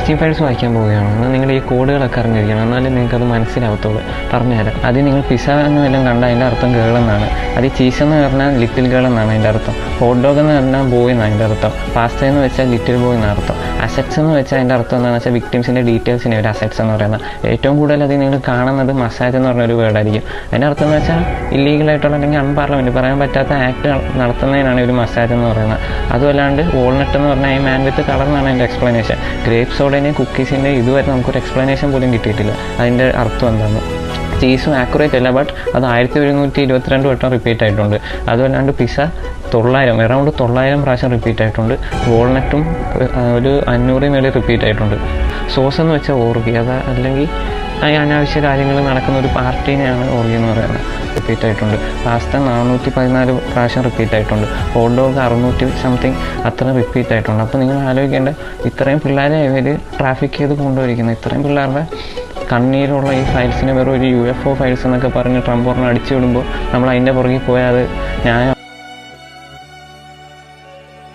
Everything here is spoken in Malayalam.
ടെസ്റ്റിംഗ് ഫയൽസ് വായിക്കാൻ പോവുകയാണ്. എന്നാൽ നിങ്ങൾ ഈ കോഡുകളൊക്കെ അറിഞ്ഞിരിക്കണം, എന്നാലും നിങ്ങൾക്കത് മനസ്സിലാവത്തുള്ളൂ. പറഞ്ഞുതരാം. അത് നിങ്ങൾ പിസ്സ എന്ന് വല്ലതും കണ്ടാൽ അതിൻ്റെ അർത്ഥം ഗേൾ എന്നാണ്. അത് ചീസ് എന്ന് പറഞ്ഞാൽ ലിറ്റിൽ ഗേൾ എന്നാണ് അതിൻ്റെ അർത്ഥം. ഹോട്ട് ഡോഗ് എന്ന് പറഞ്ഞാൽ ബോയ് എന്നാണ് അതിൻ്റെ അർത്ഥം. പാസ്ത എന്ന് വെച്ചാൽ ലിറ്റിൽ ബോയ് എന്നാണ് അർത്ഥം. അസറ്റ്സ് എന്ന് വെച്ചാൽ അതിൻ്റെ അർത്ഥം എന്താണെന്ന് വെച്ചാൽ വിക്ടിംസിൻ്റെ ഡീറ്റെയിൽസിനെ ഒരു അസറ്റ്സ് എന്ന് പറയുന്നത്. ഏറ്റവും കൂടുതൽ അത് നിങ്ങൾ കാണുന്നത് മസാജ് എന്ന് പറഞ്ഞൊരു വേർഡായിരിക്കും. അതിൻ്റെ അർത്ഥം എന്ന് വെച്ചാൽ ഇല്ലീഗലായിട്ടുള്ള അല്ലെങ്കിൽ അൺപാർലമെൻറ്റ് പറയാൻ പറ്റാത്ത ആക്ട് നടത്തുന്നതിനാണ് ഒരു മസാജ് എന്ന് പറയുന്നത്. അതുമല്ലാണ്ട് വാൾനട്ട് എന്ന് പറഞ്ഞാൽ ഈ മാൻ വിത്ത് കളർ എന്നാണ് അതിൻ്റെ എക്സ്പ്ലനേഷൻ. ഗ്രേപ്പ് സോഡേൻ്റെയും കുക്കീസിൻ്റെ ഇതുവരെ നമുക്കൊരു എക്സ്പ്ലനേഷൻ പോലും കിട്ടിയിട്ടില്ല അതിൻ്റെ അർത്ഥം എന്താണെന്ന്. ചീസും ആക്യുറേറ്റ് അല്ല, ബട്ട് അത് 1122 വട്ടം റിപ്പീറ്റ് ആയിട്ടുണ്ട്. അതുമല്ലാണ്ട് പിസ്സ 900 അറൗണ്ട് 900 പ്രാവശ്യം റിപ്പീറ്റ് ആയിട്ടുണ്ട്. വാൾനട്ടും ഒരു 500 മേളിൽ റിപ്പീറ്റ് ആയിട്ടുണ്ട്. സോസ് എന്ന് വെച്ചാൽ ഓർഗി, അത് അല്ലെങ്കിൽ അനാവശ്യ കാര്യങ്ങൾ നടക്കുന്ന ഒരു പാർട്ടീനെയാണ് ഓർഗി എന്ന് പറയുന്നത്. റിപ്പീറ്റ് ആയിട്ടുണ്ട്. പാസ്ത 414 പ്രാവശ്യം റിപ്പീറ്റ് ആയിട്ടുണ്ട്. ഹോട്ട് ഡോഗ് 600 സംതിങ് അത്ര റിപ്പീറ്റ് ആയിട്ടുണ്ട്. അപ്പോൾ നിങ്ങൾ ആലോചിക്കേണ്ട, ഇത്രയും പിള്ളേരെ ഇവർ ട്രാഫിക് ചെയ്ത് കൊണ്ടുവരിക്കുന്നത്, ഇത്രയും പിള്ളേരുടെ കണ്ണീരുള്ള ഈ ഫയൽസിനെ വെറും ഒരു UFO ഫയൽസ് എന്നൊക്കെ പറഞ്ഞ് ട്രംപ് പറഞ്ഞ് അടിച്ചു വിടുമ്പോൾ നമ്മൾ അതിൻ്റെ പുറകിൽ പോയാൽ അത് ന്യായം